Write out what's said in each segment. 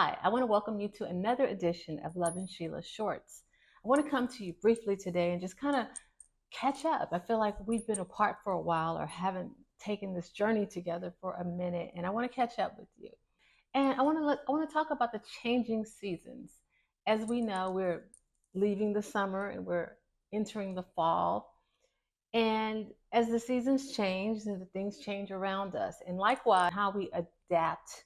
Hi, I want to welcome you to another edition of Lovin Sheila Shorts. I want to come to you briefly today and just kind of catch up. I feel like we've been apart for a while or haven't taken this journey together for a minute, and I want to catch up with you. And I want to talk about the changing seasons. As we know, we're leaving the summer and we're entering the fall. And as the seasons change, and the things change around us, and likewise how we adapt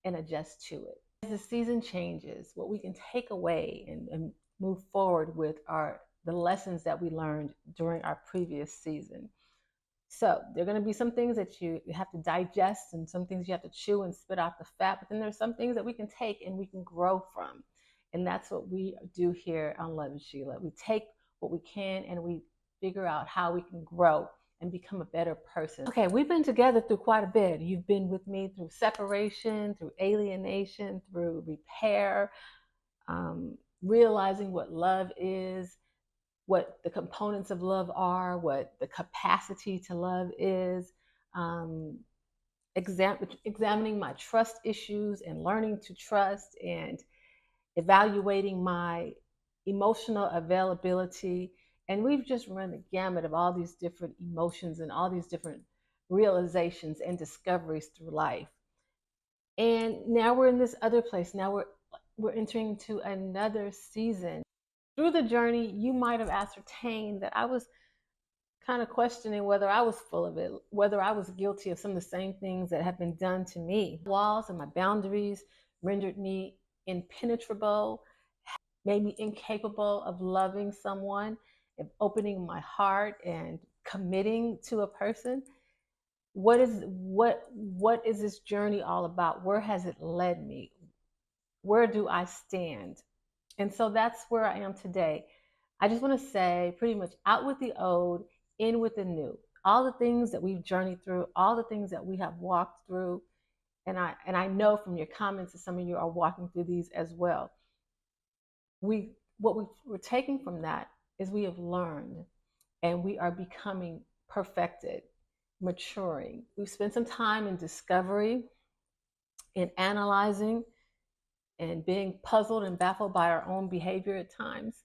and adjust to it. As the season changes, what we can take away and move forward with are the lessons that we learned during our previous season. So there are going to be some things that you have to digest and some things you have to chew and spit out the fat, but then there's some things that we can take and we can grow from. And that's what we do here on Lovin Sheila. We take what we can and we figure out how we can grow and become a better person. Okay, we've been together through quite a bit. You've been with me through separation, through alienation, through repair, realizing what love is, what the components of love are, what the capacity to love is, um, examining my trust issues and learning to trust and evaluating my emotional availability. And we've just run the gamut of all these different emotions and all these different realizations and discoveries through life. And now we're in this other place. Now we're entering into another season. Through the journey, you might have ascertained that I was kind of questioning whether I was full of it, whether I was guilty of some of the same things that have been done to me. Walls and my boundaries rendered me impenetrable, made me incapable of loving someone, of opening my heart and committing to a person. What is this journey all about? Where has it led me? Where do I stand? And so that's where I am today. I just want to say pretty much out with the old, in with the new. All the things that we've journeyed through, all the things that we have walked through, and I know from your comments that some of you are walking through these as well. We're taking from that is we have learned and we are becoming perfected, maturing. We've spent some time in discovery, in analyzing, and being puzzled and baffled by our own behavior at times.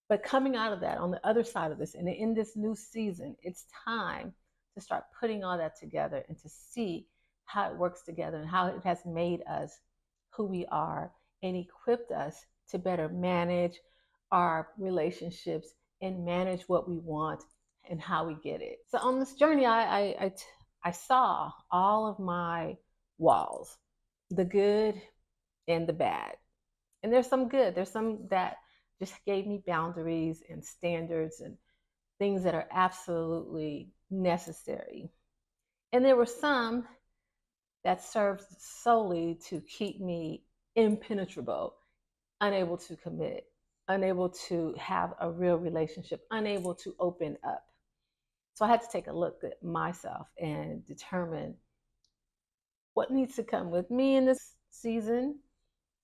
But coming out of that, on the other side of this, and in this new season, it's time to start putting all that together and to see how it works together and how it has made us who we are and equipped us to better manage our relationships and manage what we want and how we get it. So on this journey, I saw all of my walls, the good and the bad. And there's some good, there's some that just gave me boundaries and standards and things that are absolutely necessary. And there were some that served solely to keep me impenetrable, unable to commit, unable to have a real relationship, unable to open up. So I had to take a look at myself and determine what needs to come with me in this season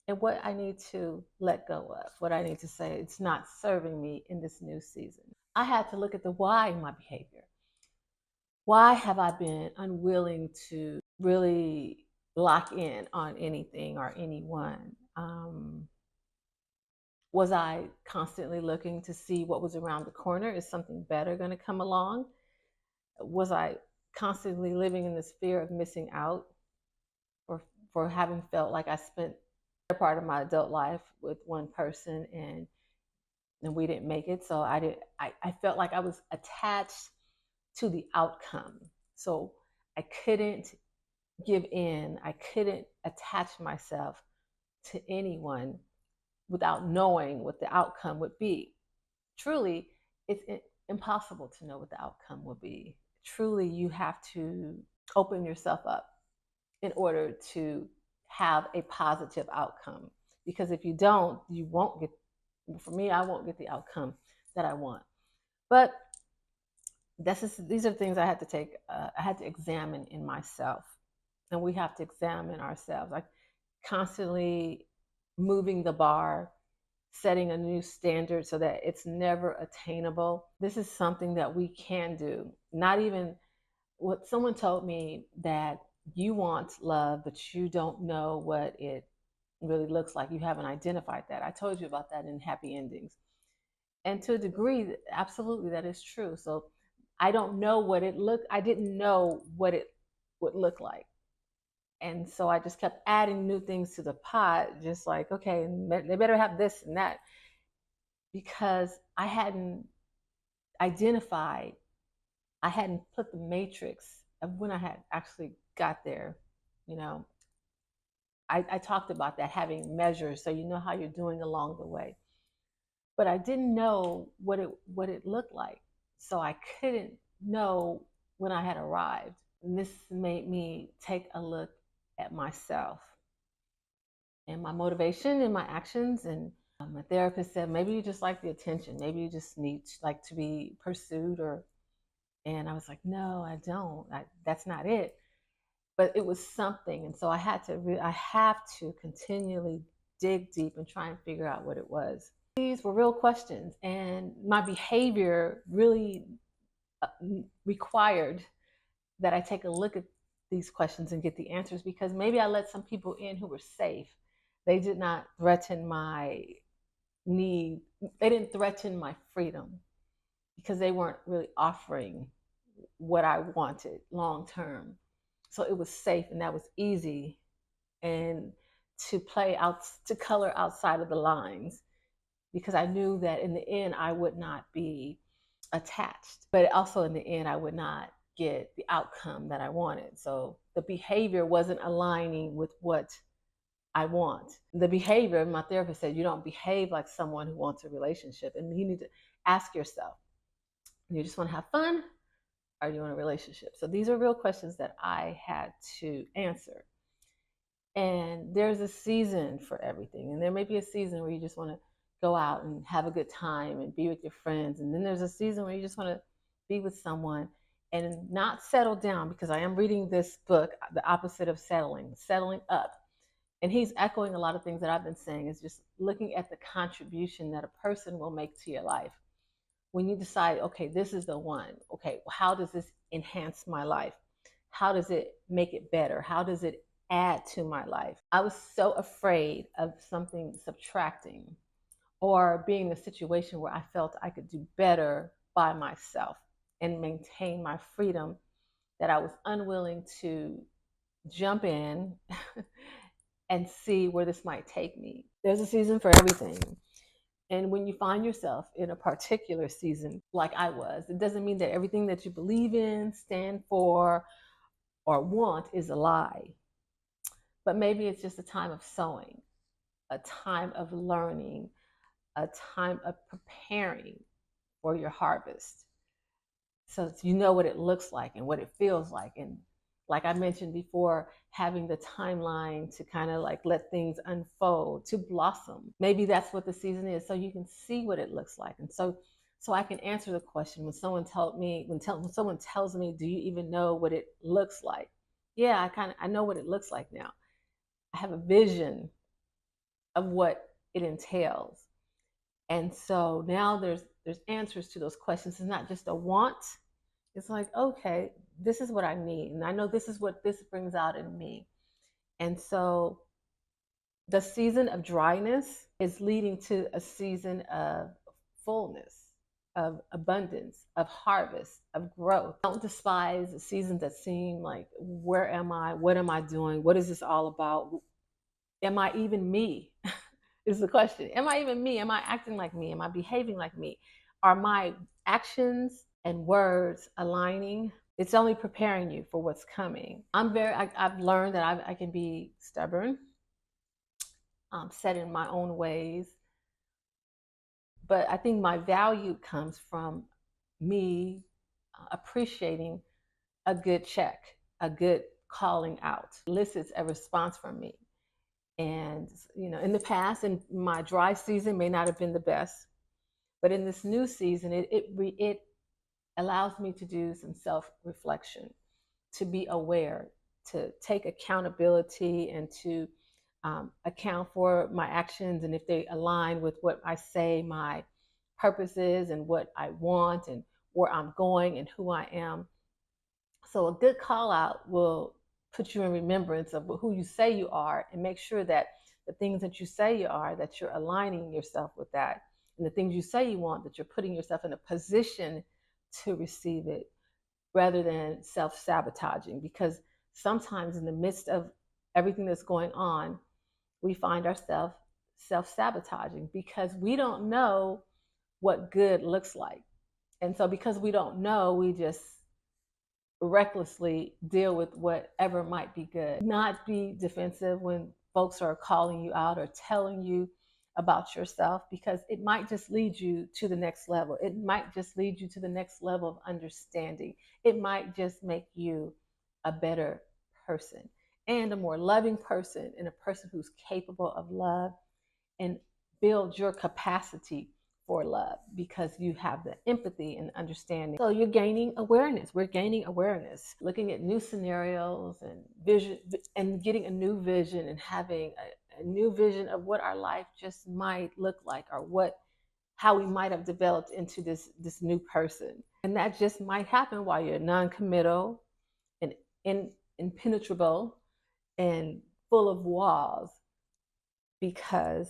and what I need to let go of, what I need to say it's not serving me in this new season. I had to look at the why in my behavior. Why have I been unwilling to really lock in on anything or anyone? Was I constantly looking to see what was around the corner? Is something better going to come along? Was I constantly living in this fear of missing out for having felt like I spent a part of my adult life with one person and we didn't make it? So I felt like I was attached to the outcome. So I couldn't give in. I couldn't attach myself to anyone without knowing what the outcome would be. Truly, it's impossible to know what the outcome will be. Truly, you have to open yourself up in order to have a positive outcome. Because if you don't, you won't get, for me, I won't get the outcome that I want. But these are things I had to take, I had to examine in myself. And we have to examine ourselves, like constantly moving the bar, setting a new standard so that it's never attainable. This is something that we can do. Not even what someone told me, that you want love, but you don't know really looks like. You haven't identified that. I told you about that in Happy Endings. And to a degree, absolutely, that is true. So I don't know what it looked, I didn't know what it would look like. And so I just kept adding new things to the pot, just like, okay, they better have this and that, because I hadn't identified, I hadn't put the matrix of when I had actually got there. You know, I talked about that, having measures so you know how you're doing along the way. But I didn't know what it looked like. So I couldn't know when I had arrived. And this made me take a look at myself and my motivation and my actions. And my therapist said, maybe you just like the attention. Maybe you just need like to be pursued. Or, and I was like, no, I don't. That's not it. But it was something. And so I have to continually dig deep and try and figure out what it was. These were real questions, and my behavior really required that I take a look at these questions and get the answers, because maybe I let some people in who were safe. They did not threaten my need. They didn't threaten my freedom, because they weren't really offering what I wanted long term. So it was safe, and that was easy, and to play out, to color outside of the lines, because I knew that in the end I would not be attached, but also in the end I would not get the outcome that I wanted. So the behavior wasn't aligning with what I want. The behavior, my therapist said, you don't behave like someone who wants a relationship. And you need to ask yourself, you just want to have fun, or do you want a relationship? So these are real questions that I had to answer. And there's a season for everything. And there may be a season where you just want to go out and have a good time and be with your friends. And then there's a season where you just want to be with someone and not settle down, because I am reading this book, The Opposite of Settling Up. And he's echoing a lot of things that I've been saying, is just looking at the contribution that a person will make to your life. When you decide, okay, this is the one, okay, how does this enhance my life? How does it make it better? How does it add to my life? I was so afraid of something subtracting, or being in a situation where I felt I could do better by myself and maintain my freedom, that I was unwilling to jump in and see where this might take me. There's a season for everything. And when you find yourself in a particular season, like I was, it doesn't mean that everything that you believe in, stand for, or want is a lie. But maybe it's just a time of sowing, a time of learning, a time of preparing for your harvest. So you know what it looks like and what it feels like. And like I mentioned before, having the timeline to kind of like let things unfold, to blossom. Maybe that's what the season is, so you can see what it looks like. And so I can answer the question when someone someone tells me, do you even know what it looks like? Yeah, I know what it looks like now. I have a vision of what it entails. And so now there's answers to those questions. It's not just a want. It's like, okay, this is what I need. And I know this is what this brings out in me. And so the season of dryness is leading to a season of fullness, of abundance, of harvest, of growth. Don't despise the seasons that seem like, where am I? What am I doing? What is this all about? Am I even me? Is the question. Am I even me? Am I acting like me? Am I behaving like me? Are my actions and words aligning? It's only preparing you for what's coming. I've learned that I can be stubborn, set in my own ways. But I think my value comes from me appreciating a good check, a good calling out, elicits a response from me. And, in the past, in my dry season may not have been the best, but in this new season, it allows me to do some self-reflection, to be aware, to take accountability, and to account for my actions, and if they align with what I say my purpose is, and what I want, and where I'm going, and who I am. So a good call out will put you in remembrance of who you say you are, and make sure that the things that you say you are, that you're aligning yourself with that. And the things you say you want, that you're putting yourself in a position to receive it rather than self-sabotaging. Because sometimes in the midst of everything that's going on, we find ourselves self-sabotaging because we don't know what good looks like. And so because we don't know, we just recklessly deal with whatever might be good. Not be defensive when folks are calling you out or telling you about yourself, because it might just lead you to the next level. It might just lead you to the next level of understanding. It might just make you a better person and a more loving person, and a person who's capable of love, and build your capacity for love because you have the empathy and understanding. So you're gaining awareness. We're gaining awareness, looking at new scenarios and vision, and getting a new vision, and having a new vision of what our life just might look like, or how we might have developed into this new person. And that just might happen while you're non-committal and impenetrable and full of walls, because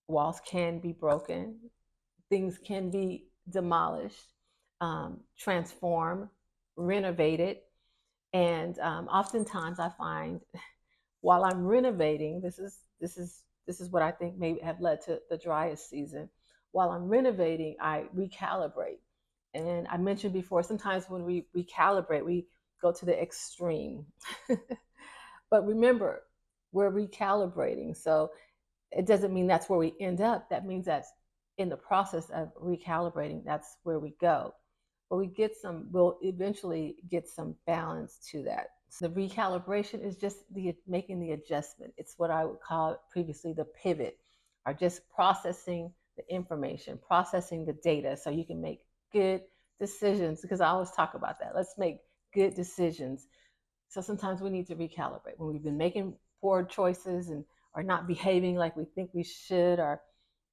walls can be broken, things can be demolished, transformed, renovated. And oftentimes I find while I'm renovating, this is what I think may have led to the driest season. While I'm renovating, I recalibrate. And I mentioned before, sometimes when we recalibrate, we go to the extreme. But remember, we're recalibrating. So it doesn't mean that's where we end up. That means that's in the process of recalibrating, that's where we go. But we'll eventually get some balance to that. So the recalibration is just making the adjustment. It's what I would call previously the pivot, or just processing the information, processing the data so you can make good decisions, because I always talk about that. Let's make good decisions. So sometimes we need to recalibrate when we've been making poor choices and are not behaving like we think we should, or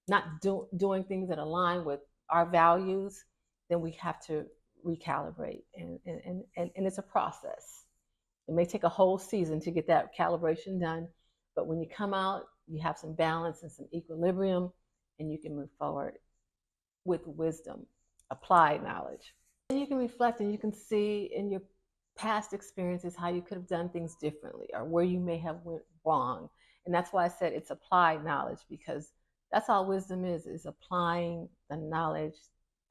not doing things that align with our values. Then we have to recalibrate. And it's a process. It may take a whole season to get that calibration done, but when you come out, you have some balance and some equilibrium, and you can move forward with wisdom, applied knowledge. And you can reflect, and you can see in your past experiences how you could have done things differently, or where you may have went wrong. And that's why I said it's applied knowledge, because that's all wisdom is applying the knowledge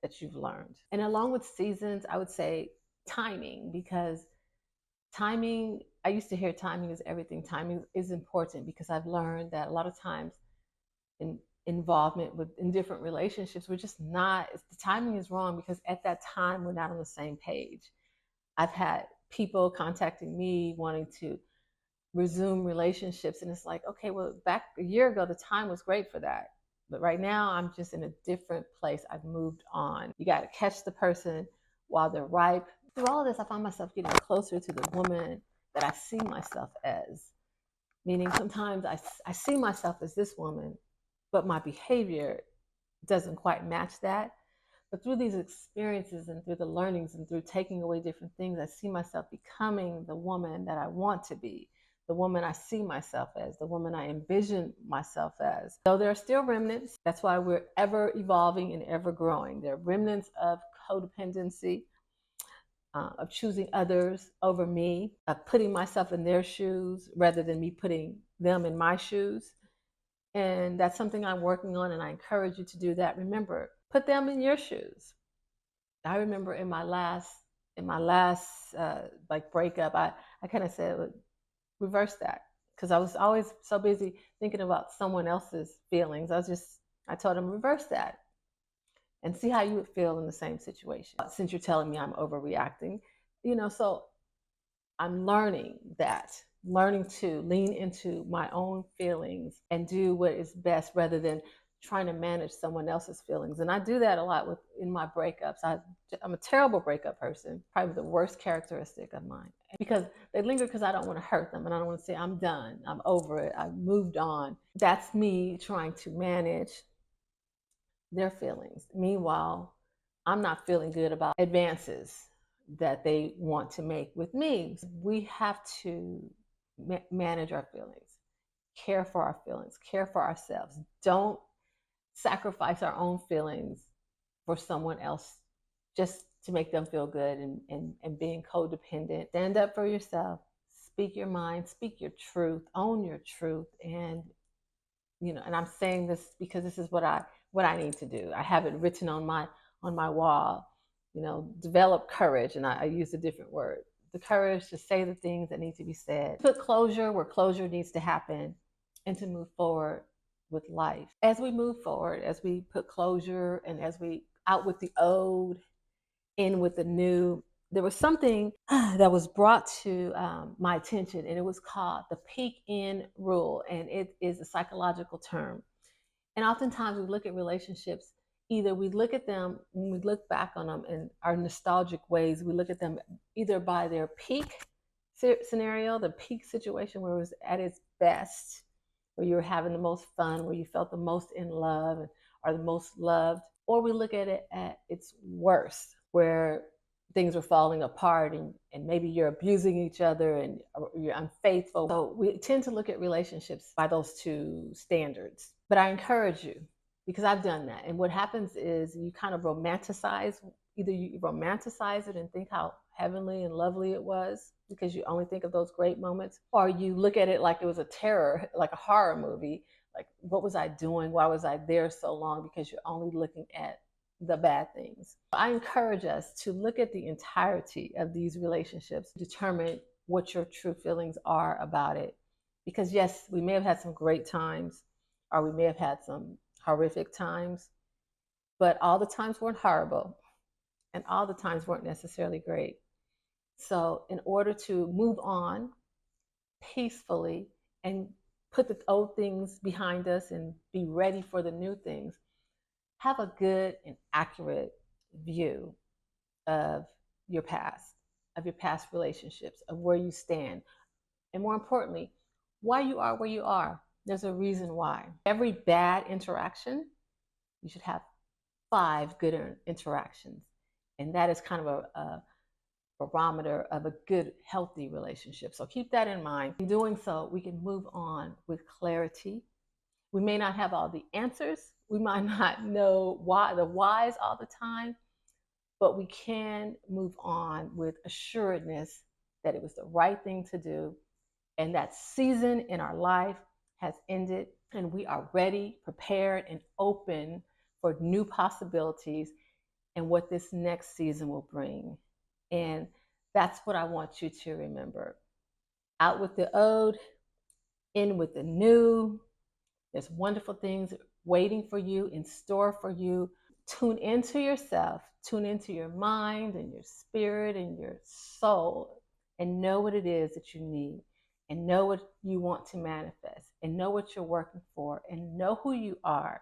that you've learned. And along with seasons, I would say timing, because timing, I used to hear timing is everything. Timing is important, because I've learned that a lot of times in involvement in different relationships, we're just not, the timing is wrong, because at that time we're not on the same page. I've had people contacting me wanting to resume relationships, and it's like, okay, well, back a year ago the time was great for that, but right now I'm just in a different place. I've moved on. You got to catch the person while they're ripe. Through all of this, I find myself getting closer to the woman that I see myself as, meaning sometimes I see myself as this woman, but my behavior doesn't quite match that. But through these experiences and through the learnings and through taking away different things, I see myself becoming the woman that I want to be, the woman I see myself as, the woman I envision myself as. So there are still remnants. That's why we're ever evolving and ever growing. There are remnants of codependency, of choosing others over me, of putting myself in their shoes rather than me putting them in my shoes. And that's something I'm working on, and I encourage you to do that. Remember, put them in your shoes. I remember in my last like breakup, I kind of said, reverse that, because I was always so busy thinking about someone else's feelings. I told him, reverse that and see how you would feel in the same situation. Since you're telling me I'm overreacting, so I'm learning to lean into my own feelings and do what is best rather than trying to manage someone else's feelings. And I do that a lot in my breakups. I'm a terrible breakup person, probably the worst characteristic of mine, because they linger because I don't want to hurt them, and I don't want to say I'm done, I'm over it, I've moved on. That's me trying to manage their feelings. Meanwhile, I'm not feeling good about advances that they want to make with me. We have to manage our feelings, care for our feelings, care for ourselves. Don't sacrifice our own feelings for someone else just to make them feel good, and being codependent. Stand up for yourself, speak your mind, speak your truth, own your truth. And and I'm saying this because this is what I need to do. I have it written on my wall. Develop courage, and I use a different word. The courage to say the things that need to be said. Put closure where closure needs to happen, and to move forward with life. As we move forward, as we put closure, and as we out with the old, in with the new, there was something that was brought to my attention, and it was called the peak in rule. And it is a psychological term. And oftentimes we look at relationships, either we look at them, when we look back on them in our nostalgic ways, we look at them either by their peak scenario, the peak situation where it was at its best, where you were having the most fun, where you felt the most in love or the most loved, or we look at it at its worst, where things are falling apart, and maybe you're abusing each other, and you're unfaithful. So we tend to look at relationships by those two standards. But I encourage you, because I've done that. And what happens is you kind of romanticize, either you romanticize it and think how heavenly and lovely it was because you only think of those great moments, or you look at it like it was a terror, like a horror movie. Like, what was I doing? Why was I there so long? Because you're only looking at the bad things. I encourage us to look at the entirety of these relationships, determine what your true feelings are about it. Because yes, we may have had some great times, or we may have had some horrific times, but all the times weren't horrible, and all the times weren't necessarily great. So in order to move on peacefully and put the old things behind us and be ready for the new things, have a good and accurate view of your past relationships, of where you stand, and more importantly, why you are where you are. There's a reason why. Every bad interaction, you should have 5 good interactions. And that is kind of a barometer of a good, healthy relationship. So keep that in mind. In doing so, we can move on with clarity. We may not have all the answers. We might not know the whys all the time, but we can move on with assuredness that it was the right thing to do, and that season in our life has ended, and we are ready, prepared, and open for new possibilities and what this next season will bring. And that's what I want you to remember. Out with the old, in with the new. There's wonderful things waiting for you, in store for you. Tune into yourself, tune into your mind and your spirit and your soul, and know what it is that you need, and know what you want to manifest, and know what you're working for, and know who you are.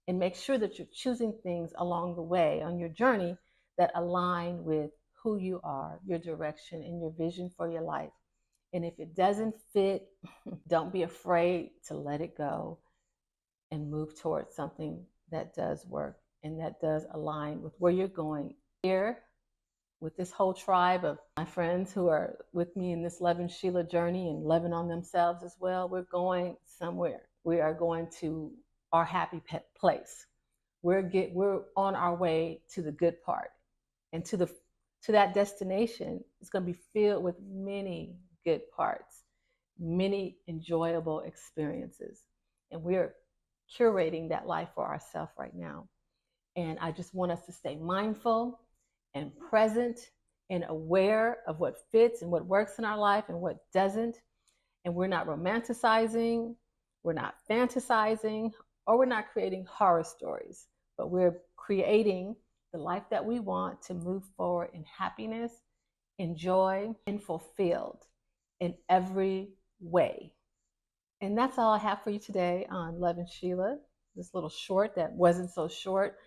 And make sure that you're choosing things along the way on your journey that align with who you are, your direction, and your vision for your life. And if it doesn't fit, don't be afraid to let it go and move towards something that does work and that does align with where you're going. Here, with this whole tribe of my friends who are with me in this Lovin Sheila journey and loving on themselves as well, we're going somewhere. We are going to our happy place. We're on our way to the good part, and to that destination. It's going to be filled with many good parts, many enjoyable experiences, and we're curating that life for ourselves right now. And I just want us to stay mindful and present and aware of what fits and what works in our life and what doesn't. And we're not romanticizing, we're not fantasizing, or we're not creating horror stories, but we're creating the life that we want to move forward in happiness, in joy, and fulfilled in every way. And that's all I have for you today on Lovin Sheila. This little short that wasn't so short.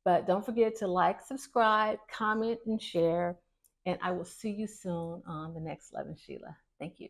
But don't forget to like, subscribe, comment, and share. And I will see you soon on the next Lovin Sheila. Thank you.